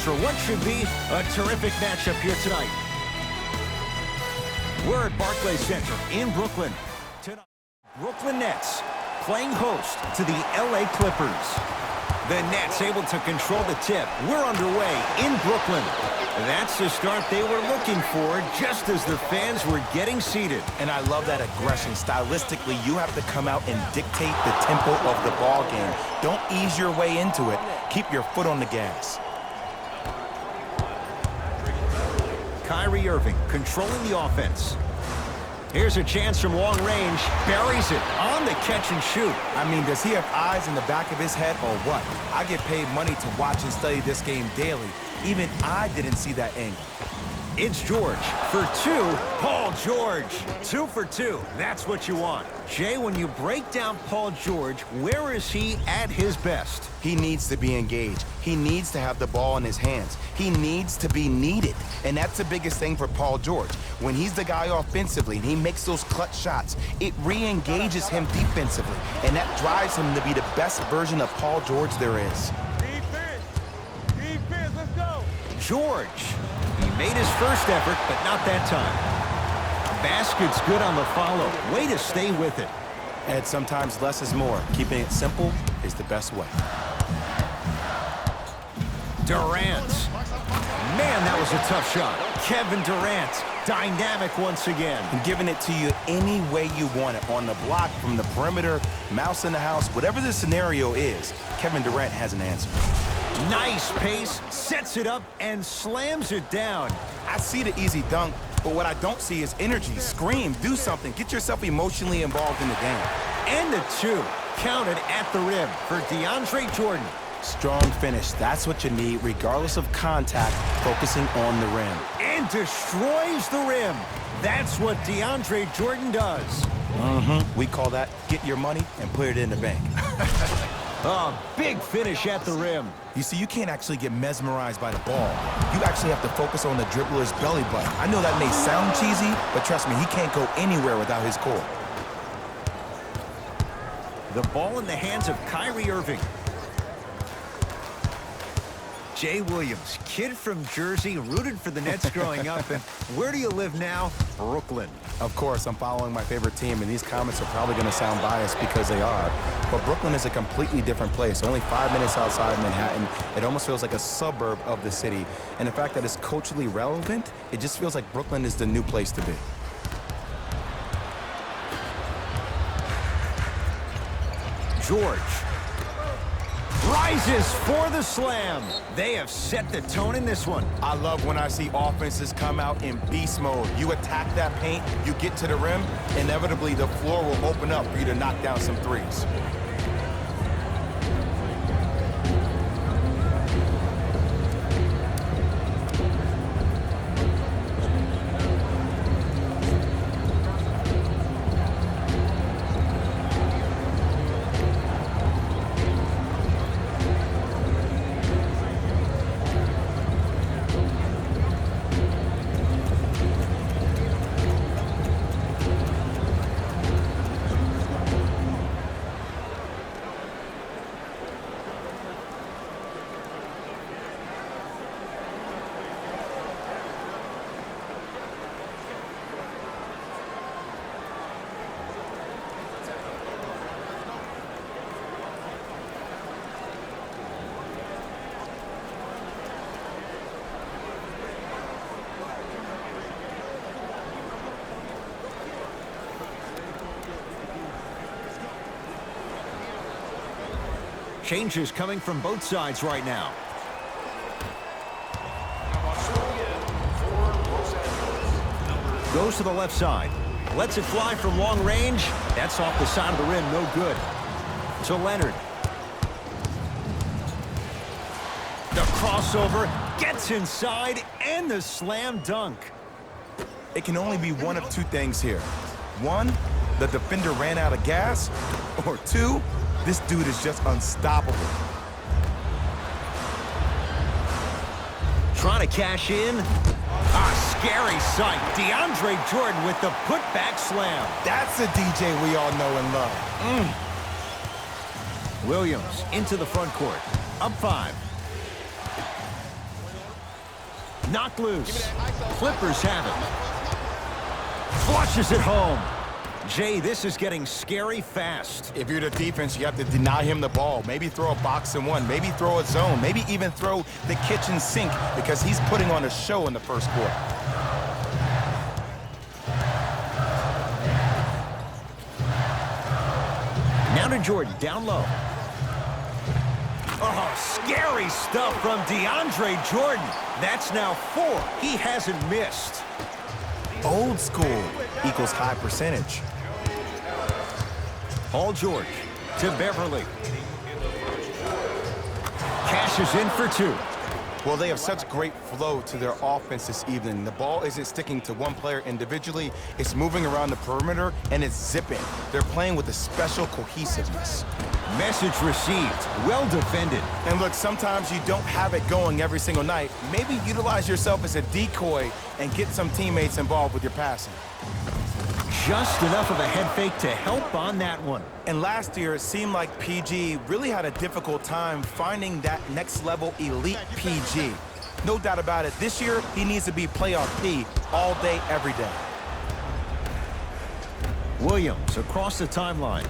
for what should be a terrific matchup here tonight. We're at Barclays Center in Brooklyn. Tonight, Brooklyn Nets playing host to the LA Clippers. The Nets able to control the tip. We're underway in Brooklyn. That's the start they were looking for just as the fans were getting seated. And I love that aggression. Stylistically, you have to come out and dictate the tempo of the ball game. Don't ease your way into it. Keep your foot on the gas. Kyrie Irving controlling the offense. Here's a chance from long range. Buries it on the catch and shoot. I mean, does he have eyes in the back of his head or what? I get paid money to watch and study this game daily. Even I didn't see that angle. It's George for two. Paul George, 2 for 2. That's what you want. Jay, when you break down Paul George, where is he at his best? He needs to be engaged. He needs to have the ball in his hands. He needs to be needed. And that's the biggest thing for Paul George. When he's the guy offensively and he makes those clutch shots, it re-engages him defensively. And that drives him to be the best version of Paul George there is. Defense, let's go. George. He made his first effort, but not that time. Basket's good on the follow. Way to stay with it. And sometimes less is more. Keeping it simple is the best way. Durant. Man, that was a tough shot. Kevin Durant, dynamic once again. And giving it to you any way you want it. On the block, from the perimeter, mouse in the house, whatever the scenario is, Kevin Durant has an answer. Nice pace, sets it up, and slams it down. I see the easy dunk, but what I don't see is energy. Scream, do something. Get yourself emotionally involved in the game. And the two, counted at the rim for DeAndre Jordan. Strong finish. That's what you need, regardless of contact, focusing on the rim. And destroys the rim. That's what DeAndre Jordan does. We call that get your money and put it in the bank. A big finish at the rim. You see, you can't actually get mesmerized by the ball. You actually have to focus on the dribbler's belly button. I know that may sound cheesy, but trust me, he can't go anywhere without his core. The ball in the hands of Kyrie Irving. Jay Williams, kid from Jersey, rooted for the Nets growing up. And where do you live now? Brooklyn. Of course, I'm following my favorite team, and these comments are probably going to sound biased because they are. But Brooklyn is a completely different place. Only 5 minutes outside Manhattan. It almost feels like a suburb of the city. And the fact that it's culturally relevant, it just feels like Brooklyn is the new place to be. George rises for the slam. They have set the tone in this one. I love when I see offenses come out in beast mode. You attack that paint, you get to the rim, inevitably the floor will open up for you to knock down some threes. Changes coming from both sides right now. Goes to the left side. Lets it fly from long range. That's off the side of the rim. No good. To Leonard. The crossover. Gets inside. And the slam dunk. It can only be one of two things here. One, the defender ran out of gas. Or two, this dude is just unstoppable. Trying to cash in. A scary sight. DeAndre Jordan with the putback slam. That's a DJ we all know and love. Williams into the front court. Up 5. Knocked loose. Clippers have it. Flushes it home. Jay, this is getting scary fast. If you're the defense, you have to deny him the ball. Maybe throw a box and one. Maybe throw a zone. Maybe even throw the kitchen sink because he's putting on a show in the first quarter. Now to Jordan, down low. Oh, scary stuff from DeAndre Jordan. That's now 4. He hasn't missed. Old school equals high percentage. Paul George to Beverly. Cashes in for 2. Well, they have such great flow to their offense this evening. The ball isn't sticking to one player individually. It's moving around the perimeter, and it's zipping. They're playing with a special cohesiveness. Message received. Well defended. And look, sometimes you don't have it going every single night. Maybe utilize yourself as a decoy and get some teammates involved with your passing. Just enough of a head fake to help on that one. And last year, it seemed like PG really had a difficult time finding that next-level elite PG. No doubt about it, this year, he needs to be playoff P all day, every day. Williams across the timeline.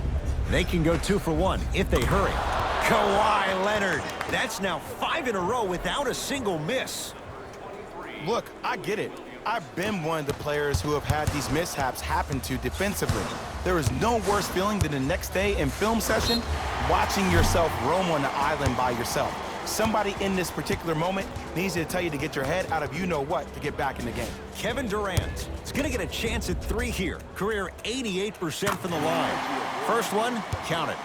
They can go 2 for 1 if they hurry. Kawhi Leonard. That's now 5 in a row without a single miss. Look, I get it. I've been one of the players who have had these mishaps happen to defensively. There is no worse feeling than the next day in film session, watching yourself roam on the island by yourself. Somebody in this particular moment needs to tell you to get your head out of you-know-what to get back in the game. Kevin Durant is going to get a chance at 3 here. Career 88% from the line. First one, count it.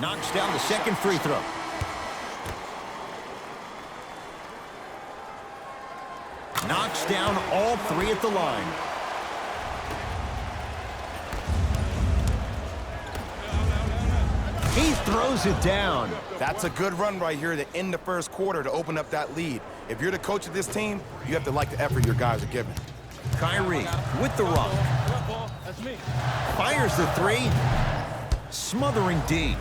Knocks down the second free throw. Knocks down all 3 at the line. He throws it down. That's a good run right here to end the first quarter to open up that lead. If you're the coach of this team, you have to like the effort your guys are giving. Kyrie with the rock. Fires the 3. Smothering D.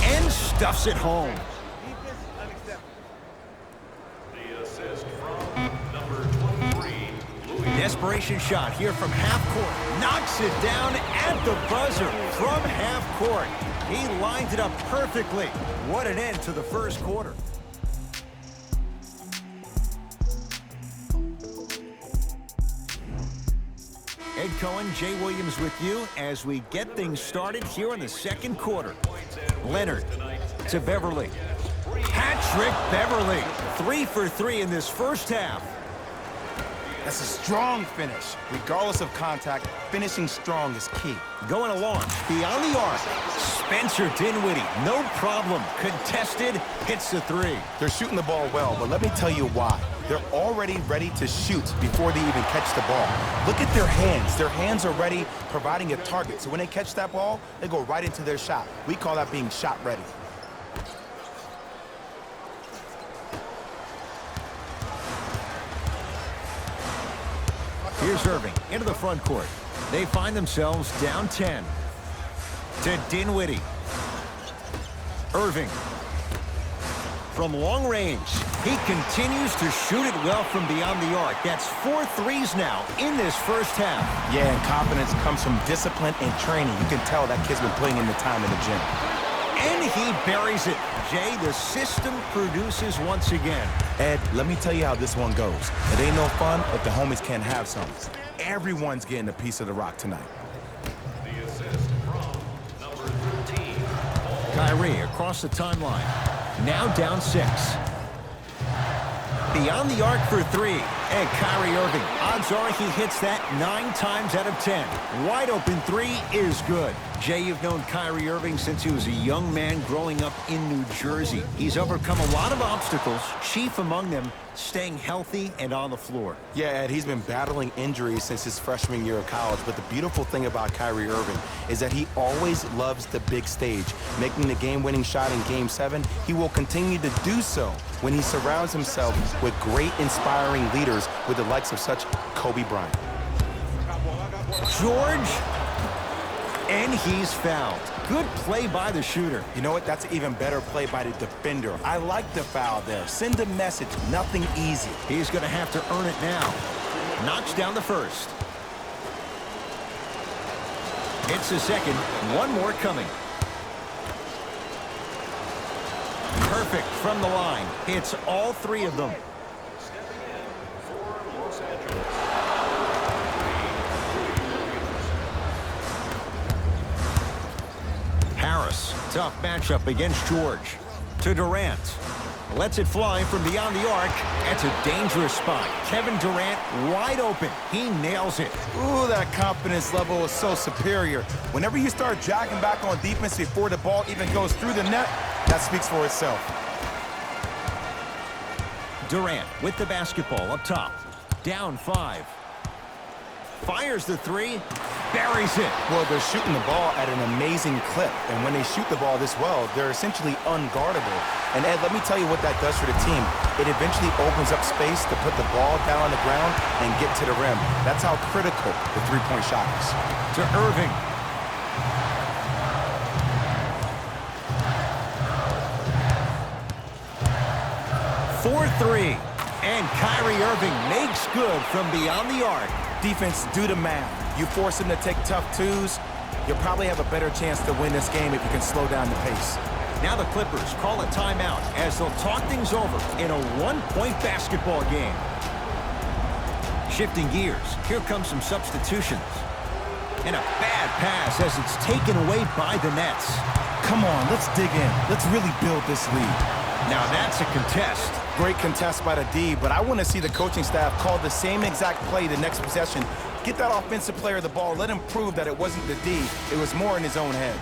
And stuffs it home. Desperation shot here from half court. Knocks it down at the buzzer from half court. He lined it up perfectly. What an end to the first quarter. Ed Cohen, Jay Williams with you as we get things started here in the second quarter. Leonard to Beverly. Patrick Beverly. 3 for 3 in this first half. That's a strong finish. Regardless of contact, finishing strong is key. Going along, beyond the arc. Spencer Dinwiddie, no problem. Contested, hits the 3. They're shooting the ball well, but let me tell you why. They're already ready to shoot before they even catch the ball. Look at their hands. Their hands are ready, providing a target. So when they catch that ball, they go right into their shot. We call that being shot ready. Here's Irving into the front court. They find themselves down 10. To Dinwiddie. Irving. From long range, he continues to shoot it well from beyond the arc. That's 4 threes now in this first half. Yeah, and confidence comes from discipline and training. You can tell that kid's been putting in the time in the gym. And he buries it. Jay, the system produces once again. Ed, let me tell you how this one goes. It ain't no fun if the homies can't have some. Everyone's getting a piece of the rock tonight. The assist from number 13. Kyrie across the timeline. Now down 6. Beyond the arc for 3. And Kyrie Irving, odds are he hits that 9 times out of 10. Wide open 3 is good. Jay, you've known Kyrie Irving since he was a young man growing up in New Jersey. He's overcome a lot of obstacles, chief among them staying healthy and on the floor. Yeah, Ed, he's been battling injuries since his freshman year of college, but the beautiful thing about Kyrie Irving is that he always loves the big stage. Making the game-winning shot in Game 7, he will continue to do so when he surrounds himself with great, inspiring leaders with the likes of such Kobe Bryant. George, and he's fouled. Good play by the shooter. You know what? That's an even better play by the defender. I like the foul there. Send a message. Nothing easy. He's going to have to earn it now. Knocks down the first. It's the second. One more coming. Perfect from the line. Hits all three of them. Stepping in for Los Angeles. Harris, tough matchup against George. To Durant. Lets it fly from beyond the arc. That's a dangerous spot. Kevin Durant wide open. He nails it. Ooh, that confidence level is so superior. Whenever you start jogging back on defense before the ball even goes through the net, that speaks for itself. Durant with the basketball up top. Down 5. Fires the three. Buries it. Well, they're shooting the ball at an amazing clip. And when they shoot the ball this well, they're essentially unguardable. And Ed, let me tell you what that does for the team. It eventually opens up space to put the ball down on the ground and get to the rim. That's how critical the three-point shot is. To Irving. For 3. And Kyrie Irving makes good from beyond the arc. Defense, do the math. You force him to take tough twos, you'll probably have a better chance to win this game if you can slow down the pace. Now the Clippers call a timeout as they'll talk things over in a one-point basketball game. Shifting gears, here come some substitutions. And a bad pass as it's taken away by the Nets. Come on, let's dig in. Let's really build this lead. Now that's a contest. Great contest by the D, but I want to see the coaching staff call the same exact play the next possession. Get that offensive player the ball. Let him prove that it wasn't the D. It was more in his own head.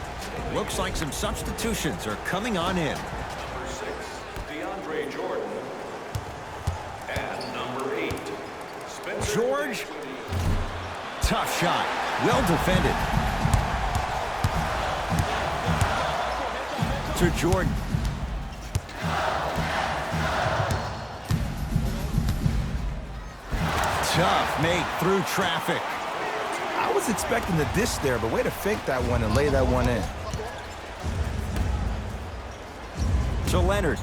Looks like some substitutions are coming on in. Number 6, DeAndre Jordan. And number 8, Spencer George. Tough shot. Well defended. To Jordan. Tough make through traffic. I was expecting the dish there, but way to fake that one and lay that one in. To Leonard.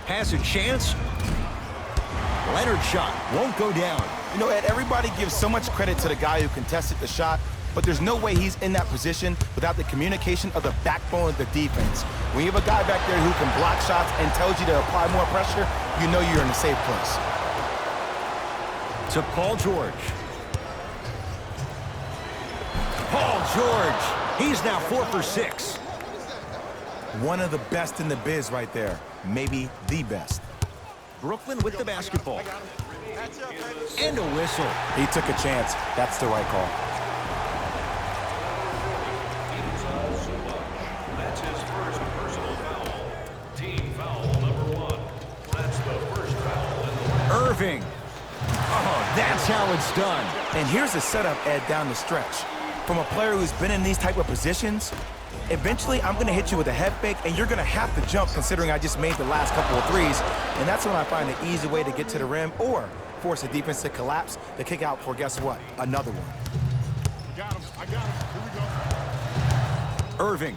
Has a chance. Leonard's shot won't go down. You know, Ed, everybody gives so much credit to the guy who contested the shot, but there's no way he's in that position without the communication of the backbone of the defense. When you have a guy back there who can block shots and tells you to apply more pressure, you know you're in a safe place. To Paul George. Paul George. He's now 4 for 6. One of the best in the biz right there. Maybe the best. Brooklyn with the basketball. And a whistle. He took a chance. That's the right call. That's his first personal foul. Team foul number 1. That's the first foul in the last. Irving. Oh, that's how it's done. And here's the setup, Ed, down the stretch. From a player who's been in these type of positions, eventually I'm going to hit you with a head fake, and you're going to have to jump considering I just made the last couple of threes. And that's when I find an easy way to get to the rim or force the defense to collapse to kick out for, guess what, another one. Got him. I got him. Here we go. Irving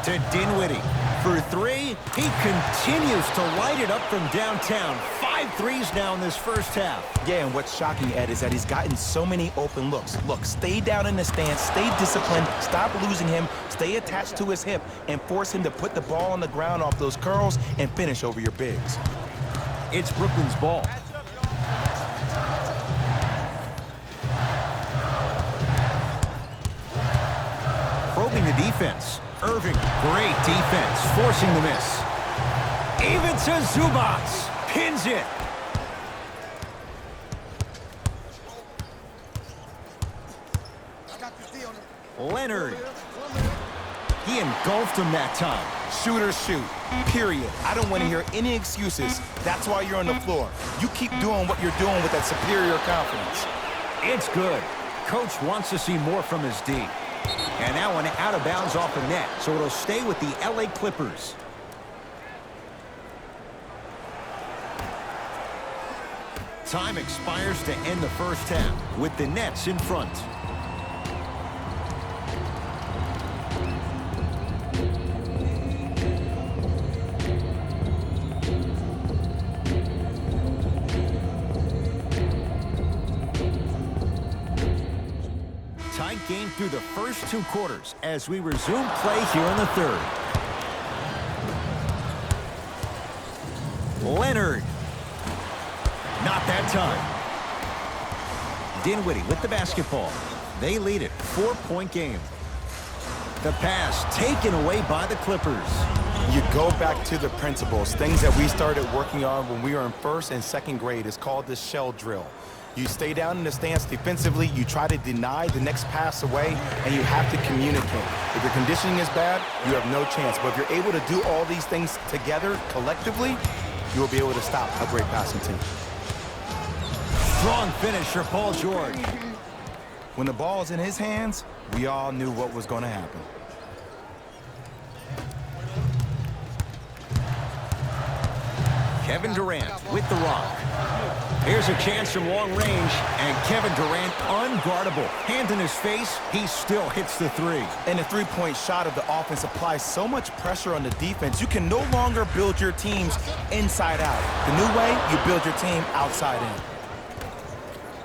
to Dinwiddie. For 3, he continues to light it up from downtown. 5 threes now in this first half. Yeah, and what's shocking, Ed, is that he's gotten so many open looks. Look, stay down in the stance, stay disciplined, stop losing him, stay attached to his hip, and force him to put the ball on the ground off those curls and finish over your bigs. It's Brooklyn's ball. Probing the defense. Irving, great defense, forcing the miss. Even to Zubats, pins it. Leonard. He engulfed him that time. Shooters shoot, period. I don't want to hear any excuses. That's why you're on the floor. You keep doing what you're doing with that superior confidence. It's good. Coach wants to see more from his D. And that one out of bounds off the net, so it'll stay with the LA Clippers. Time expires to end the first half with the Nets in front. Tight game through the first 2 quarters as we resume play here in the third. Leonard. Not that time. Dinwiddie with the basketball. They lead it. 4-point game. The pass taken away by the Clippers. You go back to the principles, things that we started working on when we were in first and second grade. It's called the shell drill. You stay down in the stance defensively, you try to deny the next pass away, and you have to communicate. If your conditioning is bad, you have no chance. But if you're able to do all these things together, collectively, you will be able to stop a great passing team. Strong finish for Paul George. When the ball is in his hands, we all knew what was going to happen. Kevin Durant with the rock. Here's a chance from long range, and Kevin Durant unguardable. Hand in his face, he still hits the 3. And the three-point shot of the offense applies so much pressure on the defense, you can no longer build your teams inside out. The new way, you build your team outside in.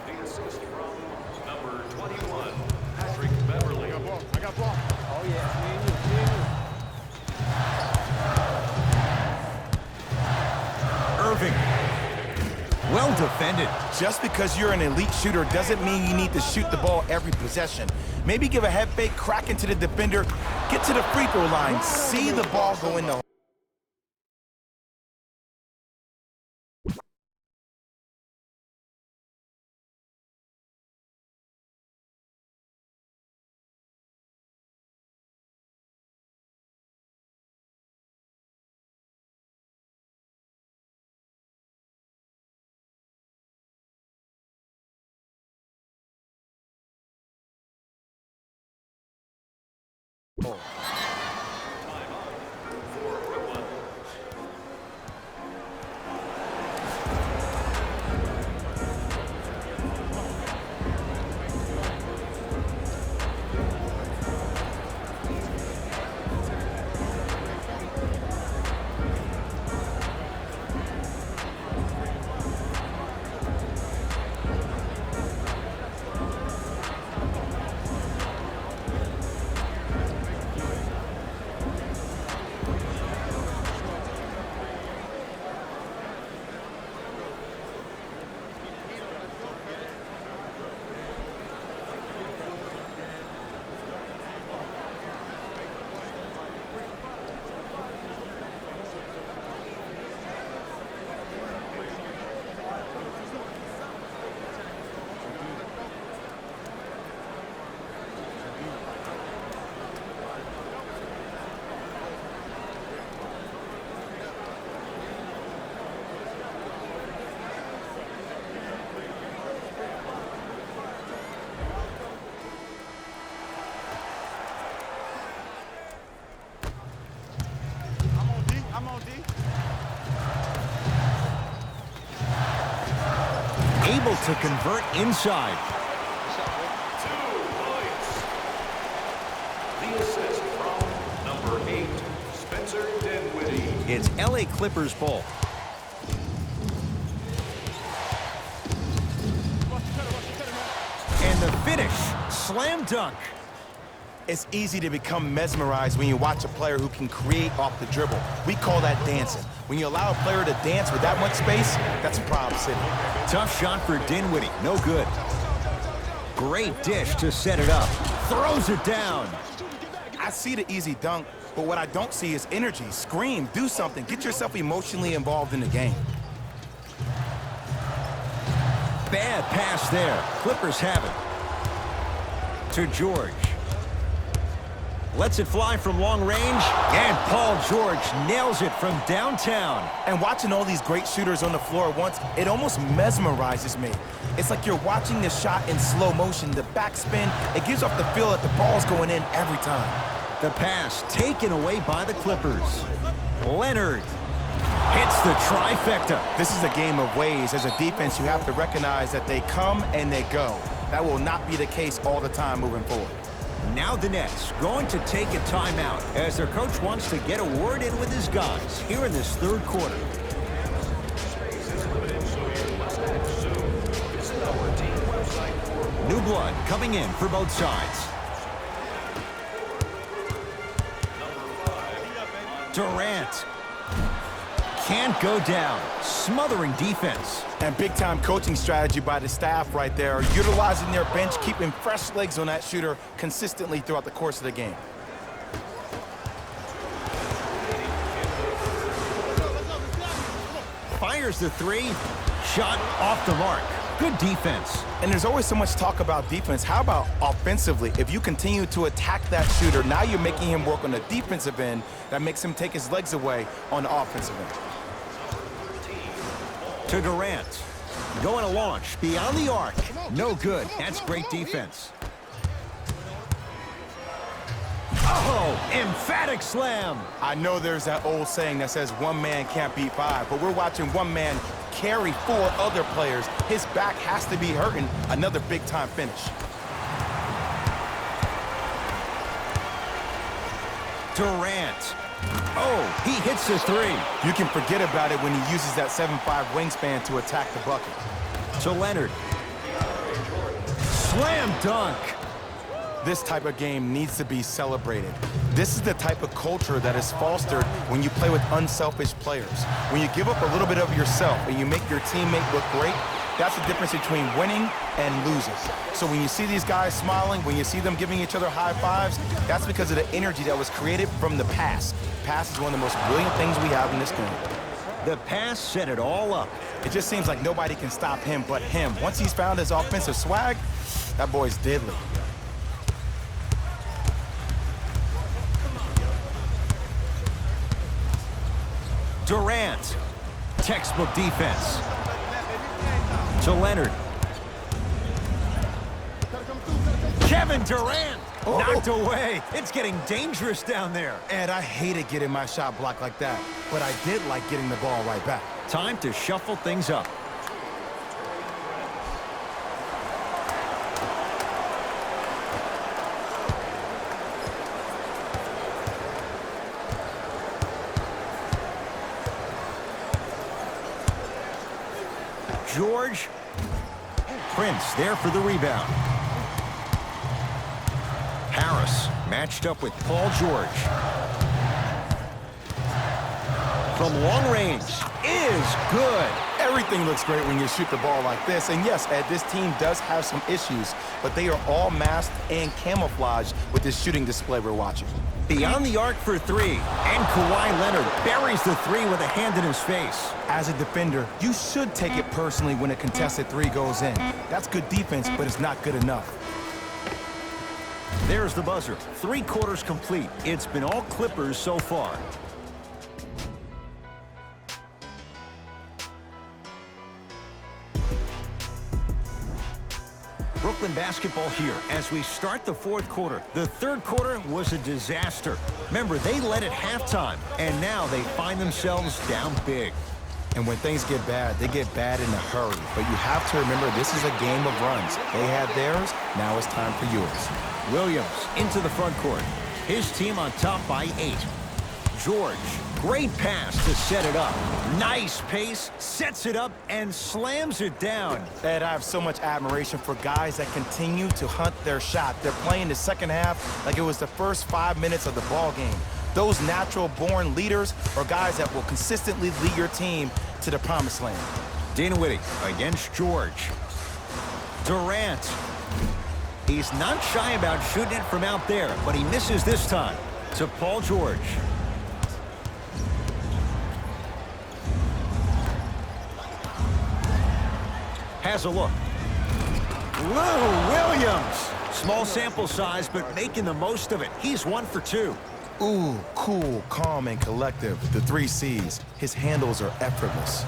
The assist from number 21, Patrick Beverly. I got ball. Oh, yeah. Me and you. Irving. Well defended. Just because you're an elite shooter doesn't mean you need to shoot the ball every possession. Maybe give a head fake, crack into the defender, get to the free throw line, see the ball go in the Able to convert inside. 2 points. The assist from number 8, Spencer Dinwiddie. It's LA Clippers ball. And the finish. Slam dunk. It's easy to become mesmerized when you watch a player who can create off the dribble. We call that dancing. When you allow a player to dance with that much space, that's a problem city. Tough shot for Dinwiddie. No good. Great dish to set it up. Throws it down. I see the easy dunk, but what I don't see is energy. Scream, do something. Get yourself emotionally involved in the game. Bad pass there. Clippers have it. To George. Lets it fly from long range, and Paul George nails it from downtown. And watching all these great shooters on the floor at once, it almost mesmerizes me. It's like you're watching the shot in slow motion, the backspin. It gives off the feel that the ball's going in every time. The pass taken away by the Clippers. Leonard. Hits the trifecta. This is a game of waves. As a defense, you have to recognize that they come and they go. That will not be the case all the time moving forward. Now the Nets going to take a timeout as their coach wants to get a word in with his guys here in this third quarter. New blood coming in for both sides. Durant. Can't go down. Smothering defense. And big-time coaching strategy by the staff right there, utilizing their bench, keeping fresh legs on that shooter consistently throughout the course of the game. Fires the three. Shot off the mark. Good defense. And there's always so much talk about defense. How about offensively? If you continue to attack that shooter, now you're making him work on the defensive end. That makes him take his legs away on the offensive end. To Durant. Going to launch beyond the arc. No good. That's great defense. Oh, emphatic slam. I know there's that old saying that says one man can't beat five, but we're watching one man carry four other players. His back has to be hurting. Another big-time finish. Durant. Oh, he hits the three. You can forget about it when he uses that 7'5" wingspan to attack the bucket. To Leonard. Slam dunk. This type of game needs to be celebrated. This is the type of culture that is fostered when you play with unselfish players. When you give up a little bit of yourself and you make your teammate look great, that's the difference between winning and losing. So when you see these guys smiling, when you see them giving each other high fives, that's because of the energy that was created from the pass. Pass is one of the most brilliant things we have in this game. The pass set it all up. It just seems like nobody can stop him but him. Once he's found his offensive swag, that boy's deadly. Durant. Textbook defense. To Leonard. Kevin Durant. Knocked away. It's getting dangerous down there. And I hated getting my shot blocked like that, but I did like getting the ball right back. Time to shuffle things up. George. Prince there for the rebound. Harris matched up with Paul George. From long range is good. Everything looks great when you shoot the ball like this. And yes, Ed, this team does have some issues, but they are all masked and camouflaged with this shooting display we're watching. Beyond the arc for three. And Kawhi Leonard buries the three with a hand in his face. As a defender, you should take it personally when a contested three goes in. That's good defense, but it's not good enough. There's the buzzer. 3 quarters complete. It's been all Clippers so far. Brooklyn basketball here as we start the 4th quarter. The 3rd quarter was a disaster. Remember, they led at halftime, and now they find themselves down big. And when things get bad, they get bad in a hurry. But you have to remember, this is a game of runs. They had theirs, now it's time for yours. Williams into the front court. His team on top by 8. George, great pass to set it up. Nice pace, sets it up, and slams it down. Ed, I have so much admiration for guys that continue to hunt their shot. They're playing the second half like it was the first 5 minutes of the ball game. Those natural-born leaders are guys that will consistently lead your team to the promised land. Dinwiddie against George. Durant. He's not shy about shooting it from out there, but he misses this time. To Paul George. Has a look. Lou Williams. Small sample size, but making the most of it. He's 1 for 2. Ooh, cool, calm, and collective. The 3 C's. His handles are effortless.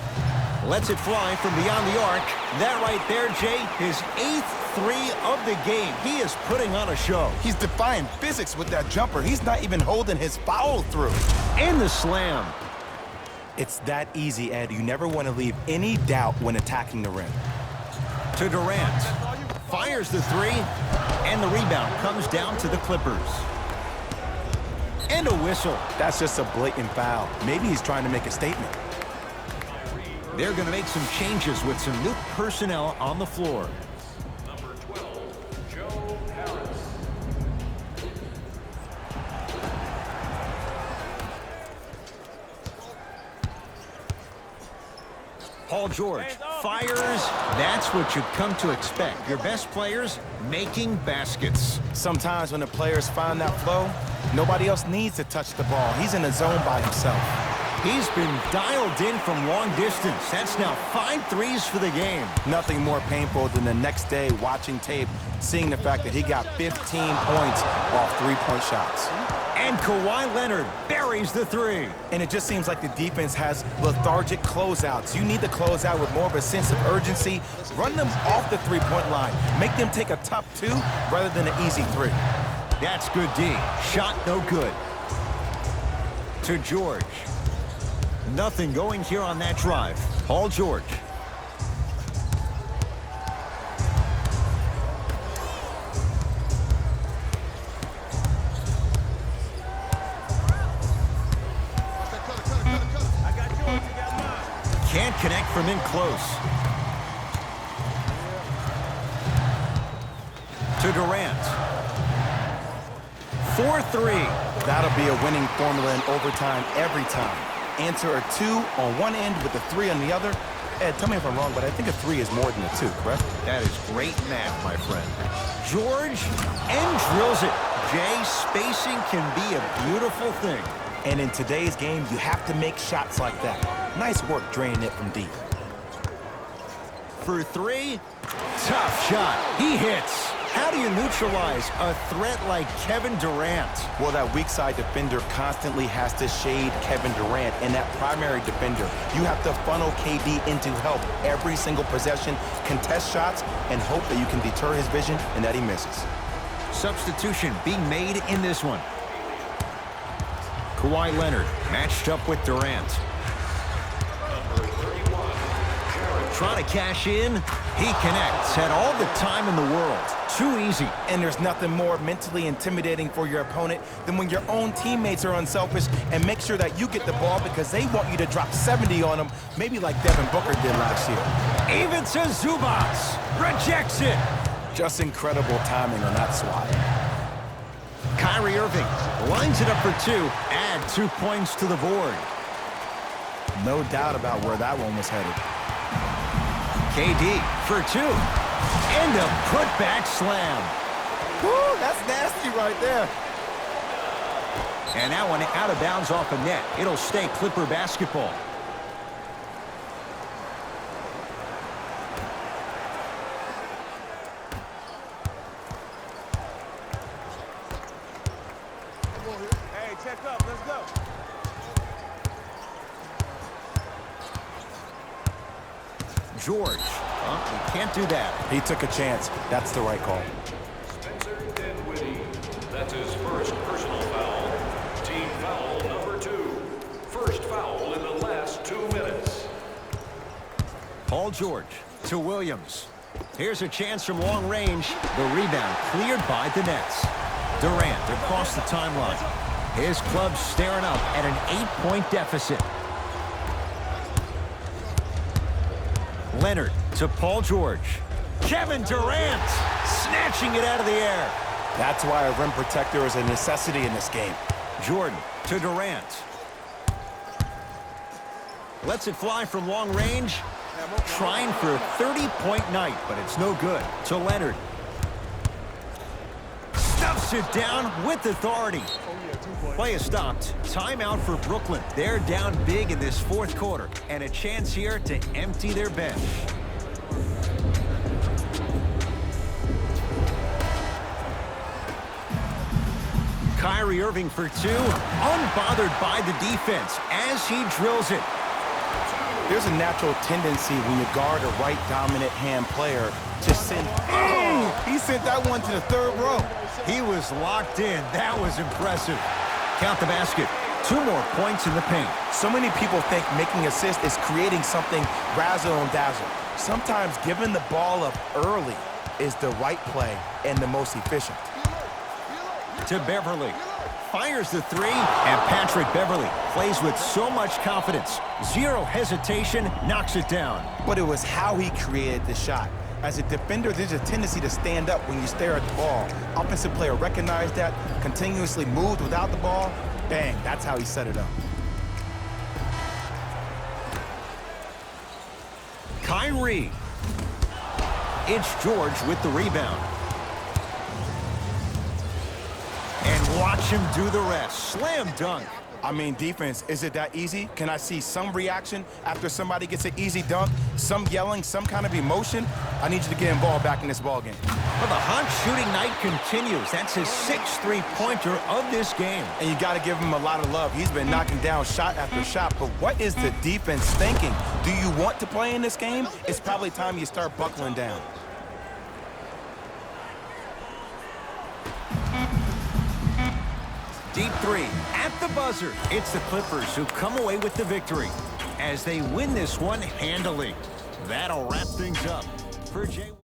Lets it fly from beyond the arc. That right there, Jay, his 8th 3 of the game. He is putting on a show. He's defying physics with that jumper. He's not even holding his foul through. And the slam. It's that easy, Ed. You never want to leave any doubt when attacking the rim. To Durant. Fires the three. And the rebound comes down to the Clippers. And a whistle. That's just a blatant foul. Maybe he's trying to make a statement. They're going to make some changes with some new personnel on the floor. Number 12, Joe Harris. Paul George fires. That's what you've come to expect. Your best players making baskets. Sometimes when the players find that flow, nobody else needs to touch the ball. He's in the zone by himself. He's been dialed in from long distance. That's now 5 threes for the game. Nothing more painful than the next day watching tape, seeing the fact that he got 15 points off three-point shots. And Kawhi Leonard buries the three. And it just seems like the defense has lethargic closeouts. You need to close out with more of a sense of urgency. Run them off the three-point line. Make them take a tough two rather than an easy three. That's good D. Shot no good. To George. Nothing going here on that drive. Paul George. Can't connect from in close. To Durant. 4-3. That'll be a winning formula in overtime every time. Answer a 2 on one end with a 3 on the other. Ed, tell me if I'm wrong, but I think a 3 is more than a 2, correct? That is great math, my friend. George, and drills it. Jay, spacing can be a beautiful thing. And in today's game, you have to make shots like that. Nice work draining it from deep. For 3, tough shot. He hits. How do you neutralize a threat like Kevin Durant? Well, that weak side defender constantly has to shade Kevin Durant, and that primary defender, you have to funnel KD into help every single possession, contest shots, and hope that you can deter his vision and that he misses. Substitution being made in this one. Kawhi Leonard matched up with Durant. Trying to cash in. He connects. Had all the time in the world. Too easy. And there's nothing more mentally intimidating for your opponent than when your own teammates are unselfish and make sure that you get the ball because they want you to drop 70 on them, maybe like Devin Booker did last year. Even to Zubats. Rejects it. Just incredible timing on that swat. Kyrie Irving lines it up for 2. Add 2 points to the board. No doubt about where that one was headed. KD for 2. And a putback slam. Woo, that's nasty right there. And that one out of bounds off a net. It'll stay Clipper basketball. Hey, check up. Let's go. George. He can't do that. He took a chance. That's the right call. Spencer Dinwiddie. That's his first personal foul. Team foul number 2. First foul in the last 2 minutes. Paul George to Williams. Here's a chance from long range. The rebound cleared by the Nets. Durant across the timeline. His club staring up at an 8-point deficit. Leonard to Paul George. Kevin Durant snatching it out of the air. That's why a rim protector is a necessity in this game. Jordan to Durant. Lets it fly from long range. Trying for a 30-point night, but it's no good. To Leonard. Stuffs it down with authority. Play is stopped. Timeout for Brooklyn. They're down big in this 4th quarter, and a chance here to empty their bench. Kyrie Irving for 2, unbothered by the defense as he drills it. There's a natural tendency when you guard a right dominant hand player to send... He sent that one to the 3rd row. He was locked in. That was impressive. Count the basket. 2 more points in the paint. So many people think making assists is creating something razzle and dazzle. Sometimes giving the ball up early is the right play and the most efficient. To Beverly. Fires the 3, and Patrick Beverly plays with so much confidence. Zero hesitation, knocks it down. But it was how he created the shot. As a defender, there's a tendency to stand up when you stare at the ball. Offensive player recognized that, continuously moved without the ball. Bang, that's how he set it up. Kyrie. It's George with the rebound. And watch him do the rest. Slam dunk. I mean, defense, is it that easy? Can I see some reaction after somebody gets an easy dunk? Some yelling, some kind of emotion? I need you to get involved back in this ballgame. Well, the hot shooting night continues. That's his 6th three-pointer of this game. And you got to give him a lot of love. He's been knocking down shot after shot. But what is the defense thinking? Do you want to play in this game? It's probably time you start buckling down. Deep 3 at the buzzer. It's the Clippers who come away with the victory as they win this one handily. That'll wrap things up for Jay.